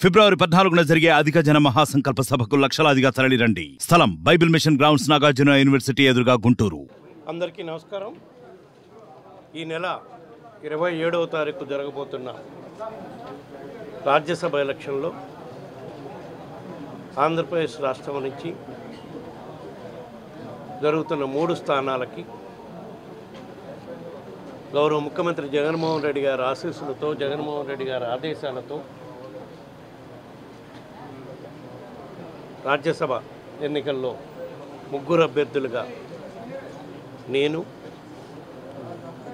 ఫిబ్రవరి 14న జరిగే అధిక జన మహాసంకల్ప సభకు లక్షలాదిగా తరలిరండి. స్థలం Bible mission grounds, Nagarjuna university ఎదురుగా, గుంటూరు. అందరికీ నమస్కారం. ఈ నెల 27వ తారీఖు జరగబోతున్న రాజ్యసభ ఎలక్షన్లో ఆంధ్రప్రదేశ్ రాష్ట్రం నుంచి జరుగుతున్న 3 స్థానాలకి గౌరవ ముఖ్యమంత్రి జగన్మోహన్ రెడ్డి గారి ఆశీస్సులతో, జగన్మోహన్ రెడ్డి గారి ఆదేశాలతో రాజ్యసభ ఎన్నికల్లో 3 అభ్యర్థులుగా నేను,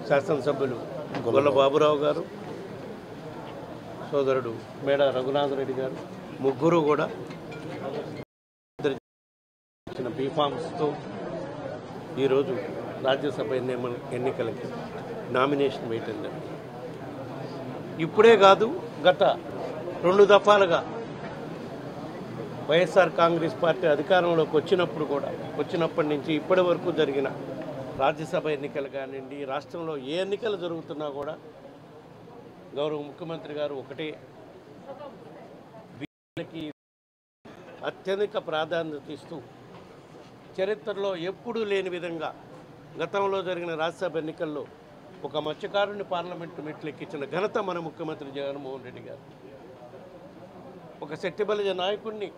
శాసనసభ్యులు గొల్ల బాబురావు గారు, సోదరుడు మేడ రఘునాథరెడ్డి గారు, ముగ్గురు కూడా ఇచ్చిన బీఫామ్స్తో ఈరోజు రాజ్యసభ ఎన్నికలకి నామినేషన్ వేయటం జరిగింది. ఇప్పుడే కాదు, గత 2 దఫాలుగా వైఎస్ఆర్ కాంగ్రెస్ పార్టీ అధికారంలోకి వచ్చినప్పటి నుంచి ఇప్పటి వరకు జరిగిన రాజ్యసభ ఎన్నికలు కానివ్వండి, రాష్ట్రంలో ఏ ఎన్నికలు జరుగుతున్నా కూడా గౌరవ ముఖ్యమంత్రి గారు ఒకటే వీళ్ళకి అత్యధిక ప్రాధాన్యత ఇస్తూ చరిత్రలో ఎప్పుడూ లేని విధంగా గతంలో జరిగిన రాజ్యసభ ఎన్నికల్లో ఒక మత్స్యకారుని పార్లమెంటు మెట్లు ఎక్కించిన ఘనత మన ముఖ్యమంత్రి జగన్మోహన్ రెడ్డి గారు. ఒక శెట్టిబలిజ నాయకుడిని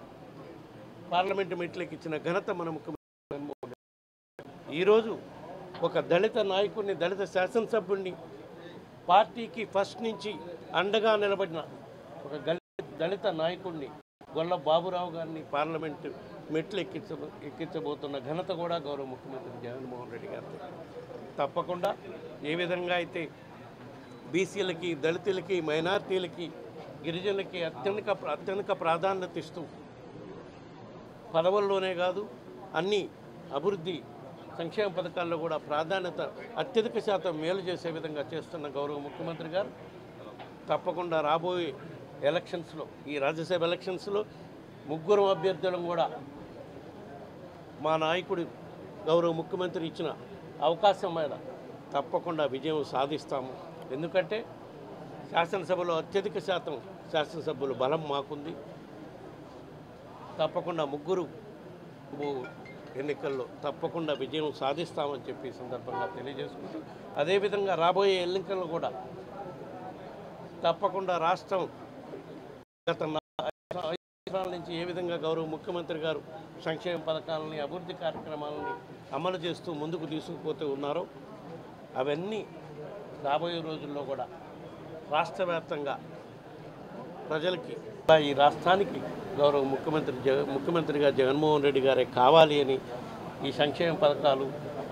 పార్లమెంటు మెట్లకి ఇచ్చిన ఘనత మన ముఖ్యమంత్రి జగన్మోహన్ రెడ్డి. ఈరోజు ఒక దళిత నాయకుడిని, దళిత శాసనసభ్యుడిని, పార్టీకి ఫస్ట్ నుంచి అండగా నిలబడిన ఒక దళిత నాయకుడిని గొల్ల బాబురావు గారిని పార్లమెంటు మెట్లు ఎక్కించబోతున్న ఘనత కూడా గౌరవ ముఖ్యమంత్రి జగన్మోహన్ రెడ్డి గారు. తప్పకుండా ఏ విధంగా అయితే బీసీలకి, దళితులకి, మైనార్టీలకి, గిరిజనులకి అత్యధిక ప్రాధాన్యత ఇస్తూ పదవుల్లోనే కాదు అన్ని అభివృద్ధి సంక్షేమ పథకాల్లో కూడా ప్రాధాన్యత అత్యధిక శాతం మేలు చేసే విధంగా చేస్తున్న గౌరవ ముఖ్యమంత్రి గారు తప్పకుండా రాబోయే ఎలక్షన్స్లో, ఈ రాజ్యసభ ఎలక్షన్స్లో 3 అభ్యర్థులను కూడా మా నాయకుడు గౌరవ ముఖ్యమంత్రి ఇచ్చిన అవకాశం మీద తప్పకుండా విజయం సాధిస్తాము. ఎందుకంటే శాసనసభలో అత్యధిక శాతం శాసనసభ్యులు బలం మాకుంది. తప్పకుండా 3 ఎన్నికల్లో తప్పకుండా విజయం సాధిస్తామని చెప్పి ఈ సందర్భంగా తెలియజేసుకుంటూ, అదేవిధంగా రాబోయే ఎన్నికల్లో కూడా తప్పకుండా రాష్ట్రం గత 5 సంవత్సరాల నుంచి ఏ విధంగా గౌరవ ముఖ్యమంత్రి గారు సంక్షేమ పథకాలని, అభివృద్ధి కార్యక్రమాలని అమలు చేస్తూ ముందుకు తీసుకుపోతూ ఉన్నారో అవన్నీ రాబోయే రోజుల్లో కూడా రాష్ట్ర వ్యాప్తంగా ప్రజలకి, ఈ రాష్ట్రానికి గౌరవ ముఖ్యమంత్రిగా జగన్మోహన్ రెడ్డి గారే కావాలి అని ఈ సంక్షేమ పథకాలు,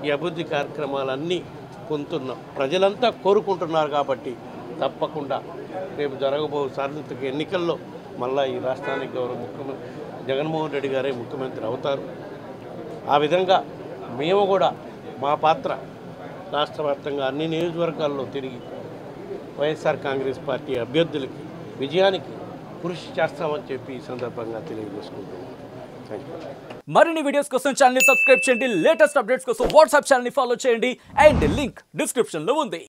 ఈ అభివృద్ధి కార్యక్రమాలన్నీ పొందుతున్న ప్రజలంతా కోరుకుంటున్నారు. కాబట్టి తప్పకుండా రేపు జరగబో సార్వత్రిక ఎన్నికల్లో మళ్ళా ఈ రాష్ట్రానికి గౌరవ జగన్మోహన్ రెడ్డి గారే ముఖ్యమంత్రి అవుతారు. ఆ విధంగా మేము కూడా మా పాత్ర రాష్ట్ర వ్యాప్తంగా అన్ని నియోజకవర్గాల్లో తిరిగి వైఎస్ఆర్ కాంగ్రెస్ పార్టీ అభ్యర్థులకి విజయానికి కృషి చేస్తామని చెప్పి ఈ సందర్భంగా తెలియజేసుకుంటున్నాం. Thank you. మరిన్ని వీడియోస్ కోసం ఛానల్ ని సబ్స్క్రైబ్ చేయండి. లేటెస్ట్ అప్డేట్స్ కోసం వాట్సాప్ ఛానల్ ని ఫాలో చేయండి. అండ్ లింక్ డిస్క్రిప్షన్ లో ఉంది.